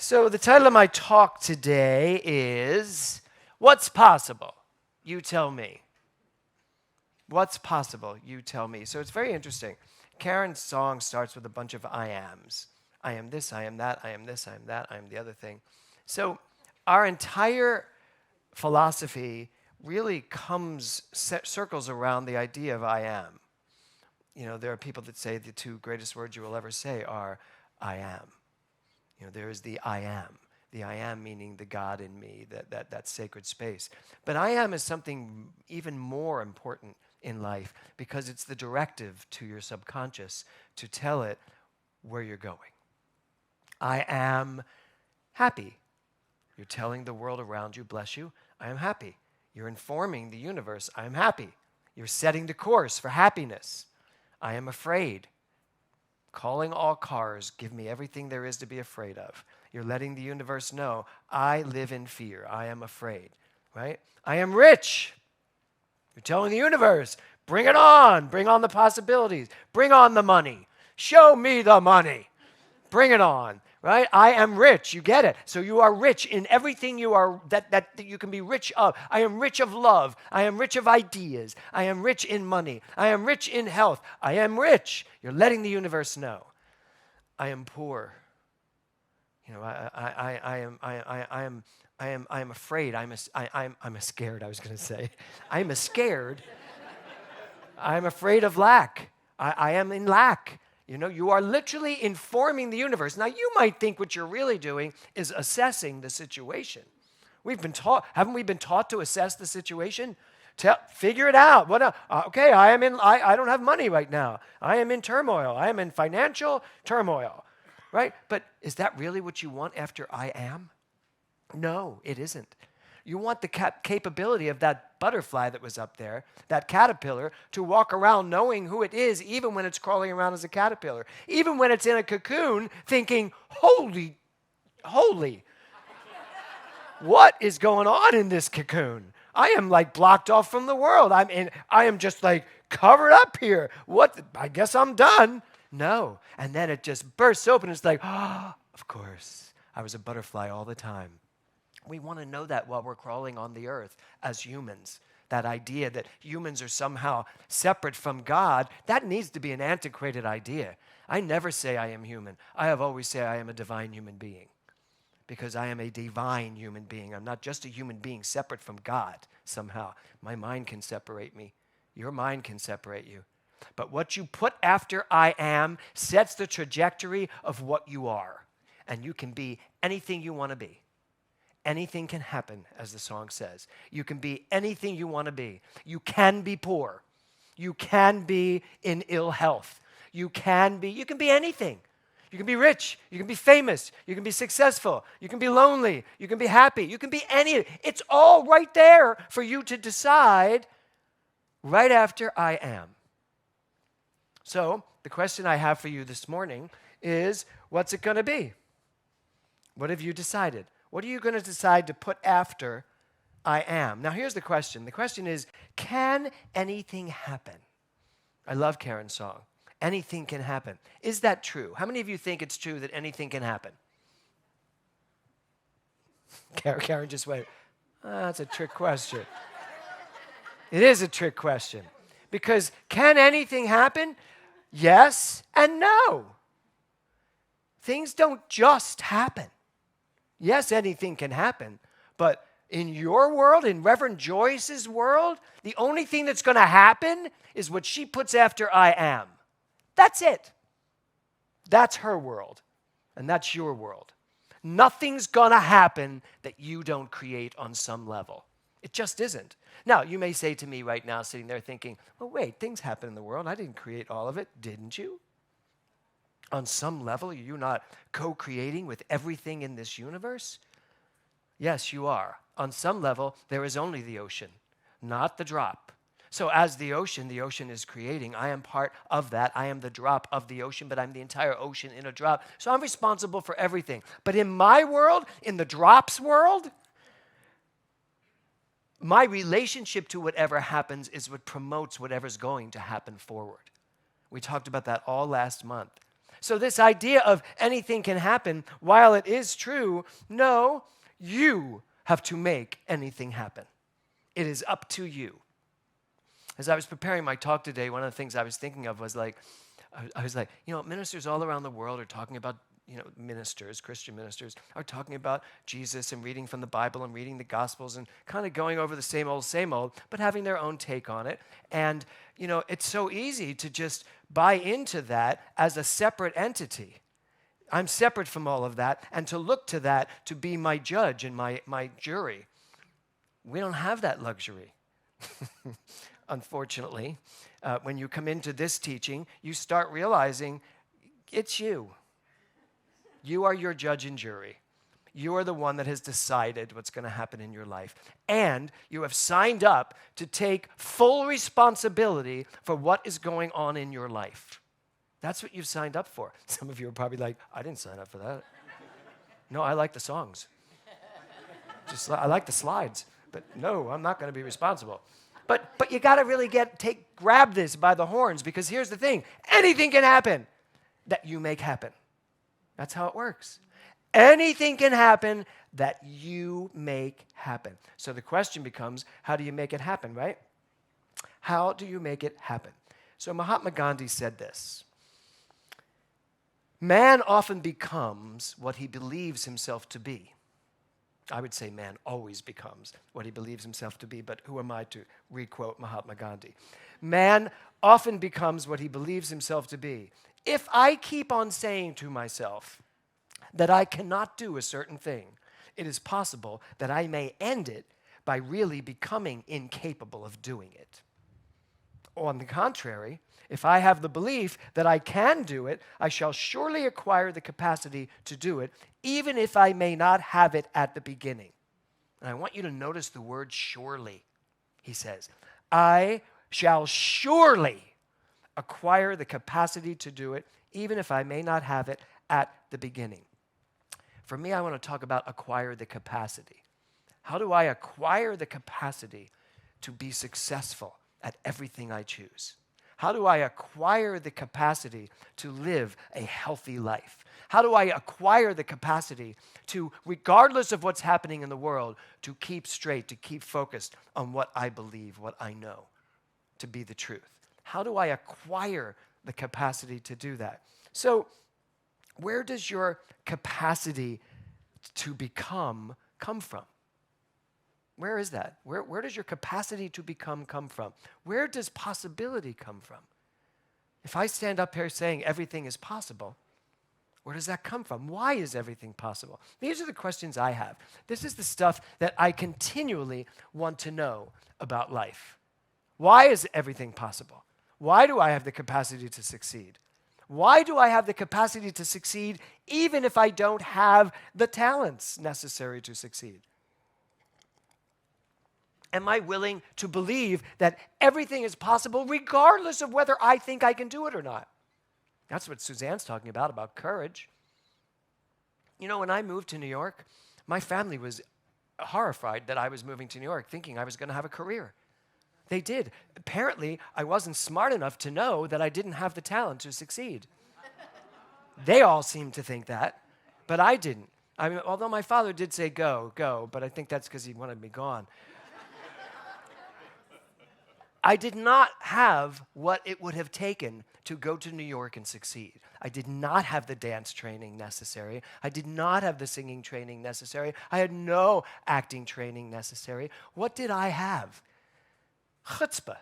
So the title of my talk today is, What's Possible? You Tell Me. What's possible? You tell me. So it's very interesting. Karen's song starts with a bunch of I ams. I am this, I am that, I am this, I am that, I am the other thing. So our entire philosophy really circles around the idea of I am. You know, there are people that say the two greatest words you will ever say are I am. You know, there is the I am meaning the God in me, that sacred space. But I am is something even more important in life because it's the directive to your subconscious to tell it where you're going. I am happy. You're telling the world around you, bless you, I am happy. You're informing the universe, I am happy. You're setting the course for happiness. I am afraid. Calling all cars, give me everything there is to be afraid of. You're letting the universe know, I live in fear. I am afraid, right? I am rich. You're telling the universe, bring it on. Bring on the possibilities. Bring on the money. Show me the money. Bring it on, right? I am rich. You get it. So you are rich in everything you are that you can be rich of. I am rich of love. I am rich of ideas. I am rich in money. I am rich in health. I am rich. You're letting the universe know. I am poor. You know, I am afraid. I'm a scared. I was going to say, I'm a scared. I'm afraid of lack. I am in lack. You know, you are literally informing the universe. Now, you might think what you're really doing is assessing the situation. Haven't we been taught to assess the situation? Figure it out. Okay, I don't have money right now. I am in turmoil. I am in financial turmoil, right? But is that really what you want after I am? No, it isn't. You want the capability of that butterfly that was up there, that caterpillar, to walk around knowing who it is, even when it's crawling around as a caterpillar, even when it's in a cocoon, thinking, holy, what is going on in this cocoon? I am like blocked off from the world. I am just like covered up here. I guess I'm done. No. And then it just bursts open. It's like, of course, I was a butterfly all the time. We want to know that while we're crawling on the earth as humans. That idea that humans are somehow separate from God, that needs to be an antiquated idea. I never say I am human. I have always said I am a divine human being. Because I am a divine human being. I'm not just a human being separate from God somehow. My mind can separate me. Your mind can separate you. But what you put after I am sets the trajectory of what you are. And you can be anything you want to be. Anything can happen, as the song says. You can be anything you want to be. You can be poor. You can be in ill health. You can be anything. You can be rich. You can be famous. You can be successful. You can be lonely. You can be happy. You can be any. It's all right there for you to decide right after I am. So the question I have for you this morning is, what's it going to be? What have you decided? What are you going to decide to put after I am? Now, here's the question. The question is, can anything happen? I love Karen's song. Anything can happen. Is that true? How many of you think it's true that anything can happen? Karen just went, that's a trick question. It is a trick question. Because can anything happen? Yes and no. Things don't just happen. Yes, anything can happen, but in your world, in Reverend Joyce's world, the only thing that's going to happen is what she puts after I am. That's it. That's her world, and that's your world. Nothing's going to happen that you don't create on some level. It just isn't. Now, you may say to me right now, sitting there thinking, well, wait, things happen in the world. I didn't create all of it, didn't you? On some level, are you not co-creating with everything in this universe? Yes, you are. On some level, there is only the ocean, not the drop. So as the ocean is creating. I am part of that. I am the drop of the ocean, but I'm the entire ocean in a drop. So I'm responsible for everything. But in my world, in the drops world, my relationship to whatever happens is what promotes whatever's going to happen forward. We talked about that all last month. So this idea of anything can happen, while it is true, no, you have to make anything happen. It is up to you. As I was preparing my talk today, one of the things I was thinking of was like, ministers all around the world are talking about, ministers, Christian ministers, are talking about Jesus and reading from the Bible and reading the Gospels and kind of going over the same old, but having their own take on it. And, it's so easy to just buy into that as a separate entity. I'm separate from all of that, and to look to that to be my judge and my jury. We don't have that luxury. Unfortunately, when you come into this teaching, you start realizing it's you. You are your judge and jury. You are the one that has decided what's going to happen in your life. And you have signed up to take full responsibility for what is going on in your life. That's what you've signed up for. Some of you are probably like, I didn't sign up for that. No, I like the songs. I like the slides. But no, I'm not going to be responsible. But you got to really grab this by the horns, because here's the thing. Anything can happen that you make happen. That's how it works. Anything can happen that you make happen. So the question becomes, how do you make it happen, right? How do you make it happen? So Mahatma Gandhi said this: man often becomes what he believes himself to be. I would say man always becomes what he believes himself to be, but who am I to requote Mahatma Gandhi? Man often becomes what he believes himself to be. If I keep on saying to myself that I cannot do a certain thing, it is possible that I may end it by really becoming incapable of doing it. On the contrary, if I have the belief that I can do it, I shall surely acquire the capacity to do it, even if I may not have it at the beginning. And I want you to notice the word surely. He says, I shall surely acquire the capacity to do it, even if I may not have it at the beginning. For me, I want to talk about acquire the capacity. How do I acquire the capacity to be successful at everything I choose? How do I acquire the capacity to live a healthy life? How do I acquire the capacity to, regardless of what's happening in the world, to keep straight, to keep focused on what I believe, what I know to be the truth? How do I acquire the capacity to do that? So, where does your capacity to become come from? Where is that? Where does your capacity to become come from? Where does possibility come from? If I stand up here saying everything is possible, where does that come from? Why is everything possible? These are the questions I have. This is the stuff that I continually want to know about life. Why is everything possible? Why do I have the capacity to succeed? Why do I have the capacity to succeed even if I don't have the talents necessary to succeed? Am I willing to believe that everything is possible regardless of whether I think I can do it or not? That's what Suzanne's talking about courage. When I moved to New York, my family was horrified that I was moving to New York, thinking I was going to have a career. They did. Apparently, I wasn't smart enough to know that I didn't have the talent to succeed. They all seemed to think that, but I didn't. Although my father did say, go, but I think that's because he wanted me gone. I did not have what it would have taken to go to New York and succeed. I did not have the dance training necessary. I did not have the singing training necessary. I had no acting training necessary. What did I have? Chutzpah.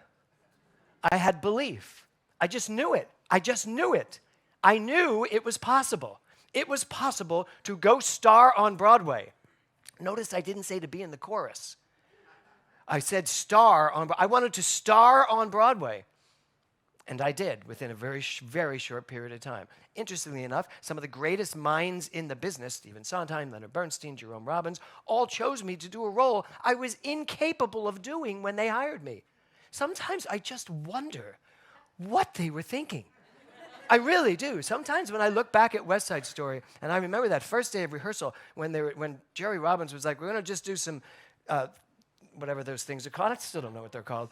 I had belief. I just knew it. I knew it was possible. It was possible to go star on Broadway. Notice I didn't say to be in the chorus. I said star on. I wanted to star on Broadway. And I did within a very, very short period of time. Interestingly enough, some of the greatest minds in the business, Stephen Sondheim, Leonard Bernstein, Jerome Robbins, all chose me to do a role I was incapable of doing when they hired me. Sometimes I just wonder what they were thinking. I really do. Sometimes when I look back at West Side Story, and I remember that first day of rehearsal when Jerry Robbins was like, we're going to just do some, whatever those things are called. I still don't know what they're called.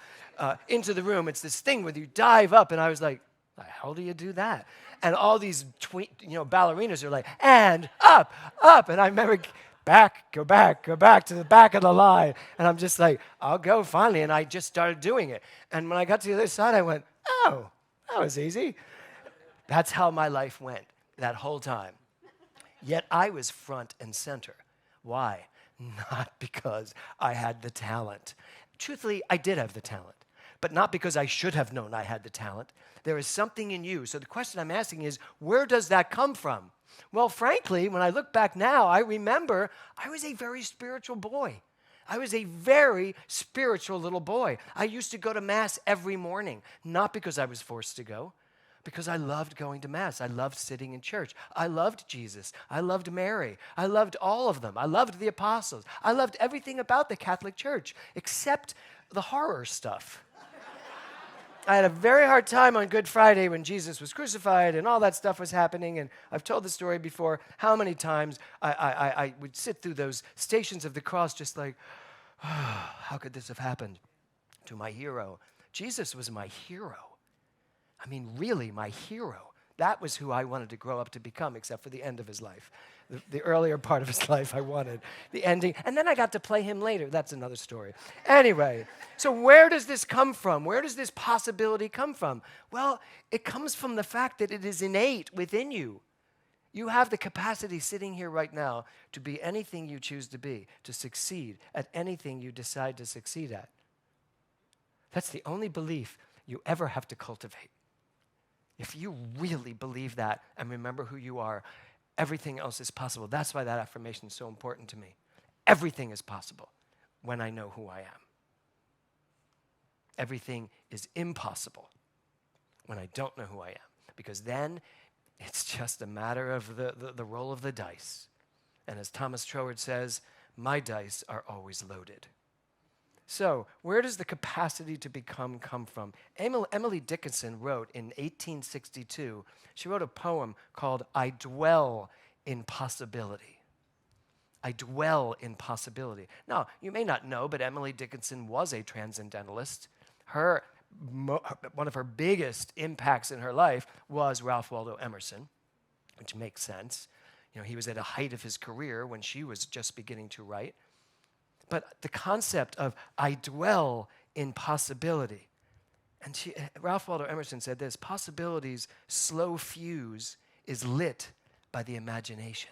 Into the room. It's this thing where you dive up, and I was like, The hell do you do that? And all these ballerinas are like, and up, up. And I remember, go back to the back of the line. And I'm just like, I'll go finally. And I just started doing it. And when I got to the other side, I went, oh, that was easy. That's how my life went that whole time. Yet I was front and center. Why? Not because I had the talent. Truthfully, I did have the talent, but not because I should have known I had the talent. There is something in you. So the question I'm asking is, where does that come from? Well, frankly, when I look back now, I remember I was a very spiritual boy. I was a very spiritual little boy. I used to go to Mass every morning, not because I was forced to go, because I loved going to Mass. I loved sitting in church. I loved Jesus. I loved Mary. I loved all of them. I loved the apostles. I loved everything about the Catholic Church, except the horror stuff. I had a very hard time on Good Friday when Jesus was crucified and all that stuff was happening. And I've told the story before, how many times I would sit through those stations of the cross just like, oh, how could this have happened to my hero? Jesus was my hero. I mean, really, my hero. That was who I wanted to grow up to become, except for the end of his life. The earlier part of his life, I wanted. The ending. And then I got to play him later. That's another story. Anyway, so where does this come from? Where does this possibility come from? Well, it comes from the fact that it is innate within you. You have the capacity sitting here right now to be anything you choose to be, to succeed at anything you decide to succeed at. That's the only belief you ever have to cultivate. If you really believe that and remember who you are, everything else is possible. That's why that affirmation is so important to me. Everything is possible when I know who I am. Everything is impossible when I don't know who I am, because then it's just a matter of the roll of the dice. And as Thomas Troward says, my dice are always loaded. So, where does the capacity to become come from? Emily Dickinson wrote in 1862, she wrote a poem called I Dwell in Possibility. I dwell in possibility. Now, you may not know, but Emily Dickinson was a transcendentalist. One of her biggest impacts in her life was Ralph Waldo Emerson, which makes sense. You know, he was at a height of his career when she was just beginning to write. But the concept of I dwell in possibility. And Ralph Waldo Emerson said this, possibility's slow fuse is lit by the imagination.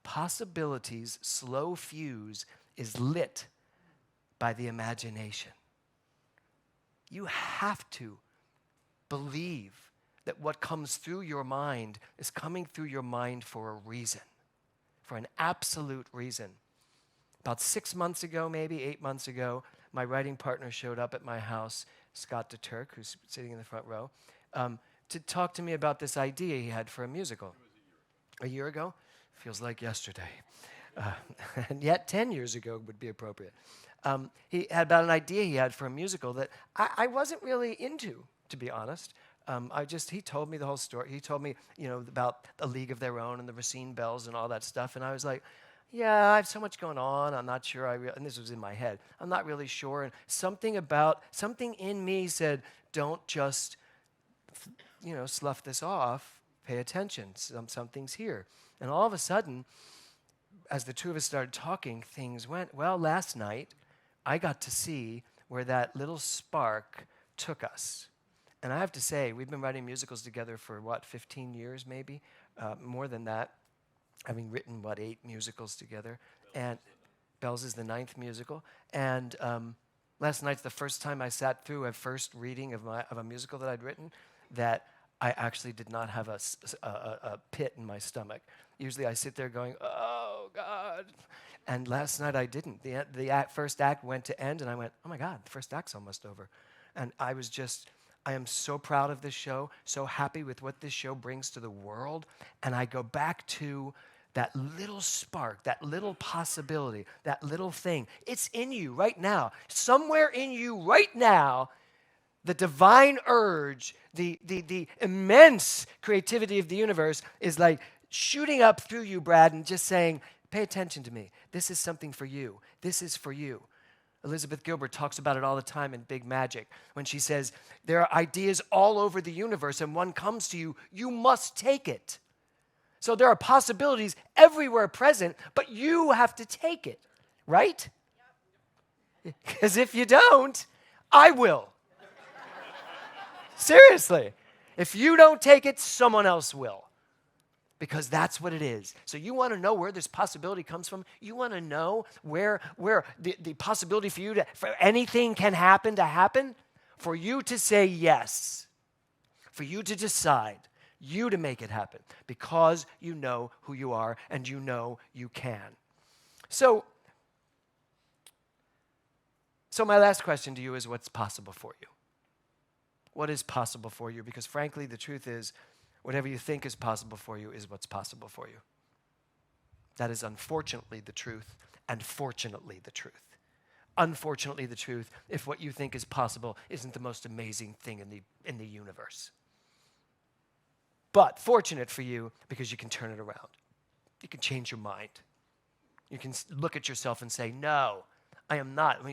Possibility's slow fuse is lit by the imagination. You have to believe that what comes through your mind is coming through your mind for a reason, for an absolute reason. About 6 months ago, maybe 8 months ago, my writing partner showed up at my house, Scott DeTurk, who's sitting in the front row, to talk to me about this idea he had for a musical. A year ago? Feels like yesterday. And yet 10 years ago would be appropriate. He had about an idea he had for a musical that I wasn't really into, to be honest. He told me the whole story. He told me, about the League of Their Own and the Racine Bells and all that stuff. And I was like, yeah, I have so much going on. I'm not sure. And this was in my head. I'm not really sure. And something in me said, don't just, slough this off. Pay attention. Something's here. And all of a sudden, as the two of us started talking, things went, well, last night, I got to see where that little spark took us. And I have to say, we've been writing musicals together for, 15 years maybe? More than that. Having written, 8 musicals together. And Bells is the 9th musical. And last night's the first time I sat through a first reading of a musical that I'd written that I actually did not have a pit in my stomach. Usually I sit there going, oh, God. And last night I didn't. The first act went to end, and I went, oh, my God, the first act's almost over. And I am so proud of this show, so happy with what this show brings to the world. And I go back to that little spark, that little possibility, that little thing. It's in you right now. Somewhere in you right now, the divine urge, the immense creativity of the universe is like shooting up through you, Brad, and just saying, pay attention to me. This is something for you. This is for you. Elizabeth Gilbert talks about it all the time in Big Magic when she says, there are ideas all over the universe, and one comes to you, you must take it. So there are possibilities everywhere present, but you have to take it, right? Because if you don't, I will. Seriously. If you don't take it, someone else will. Because that's what it is. So you want to know where this possibility comes from? You want to know where the possibility for anything can happen to happen? For you to say yes. For you to decide. You to make it happen. Because you know who you are and you know you can. So my last question to you is, what's possible for you? What is possible for you? Because frankly, the truth is, whatever you think is possible for you is what's possible for you. That is unfortunately the truth, and fortunately the truth. Unfortunately the truth, if what you think is possible isn't the most amazing thing in the universe. But fortunate for you, because you can turn it around. You can change your mind. You can look at yourself and say, no, I am not.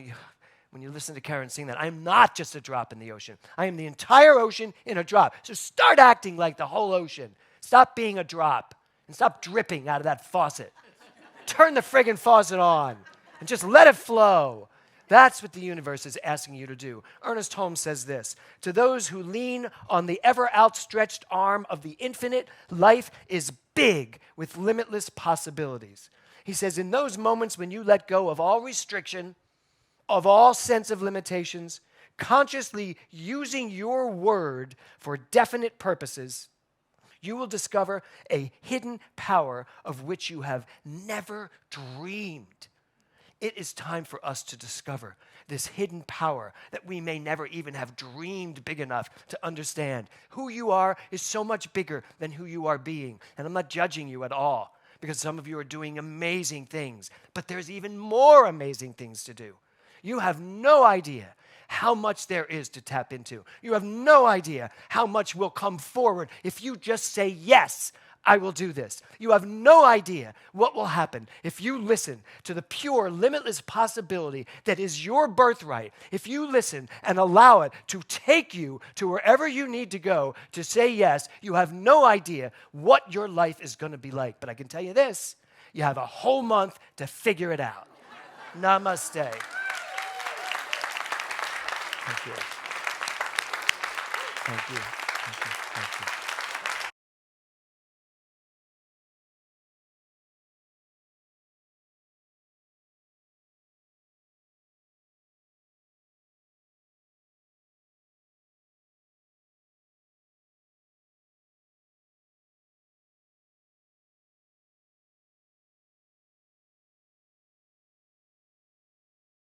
When you listen to Karen sing that, I am not just a drop in the ocean. I am the entire ocean in a drop. So start acting like the whole ocean. Stop being a drop and stop dripping out of that faucet. Turn the friggin' faucet on and just let it flow. That's what the universe is asking you to do. Ernest Holmes says this, to those who lean on the ever outstretched arm of the infinite, life is big with limitless possibilities. He says, in those moments when you let go of all restriction, of all sense of limitations, consciously using your word for definite purposes, you will discover a hidden power of which you have never dreamed. It is time for us to discover this hidden power that we may never even have dreamed big enough to understand. Who you are is so much bigger than who you are being. And I'm not judging you at all, because some of you are doing amazing things, but there's even more amazing things to do. You have no idea how much there is to tap into. You have no idea how much will come forward if you just say, yes, I will do this. You have no idea what will happen if you listen to the pure, limitless possibility that is your birthright. If you listen and allow it to take you to wherever you need to go to say yes, you have no idea what your life is going to be like. But I can tell you this, you have a whole month to figure it out. Namaste. Thank you. Thank you. Thank you. Thank you.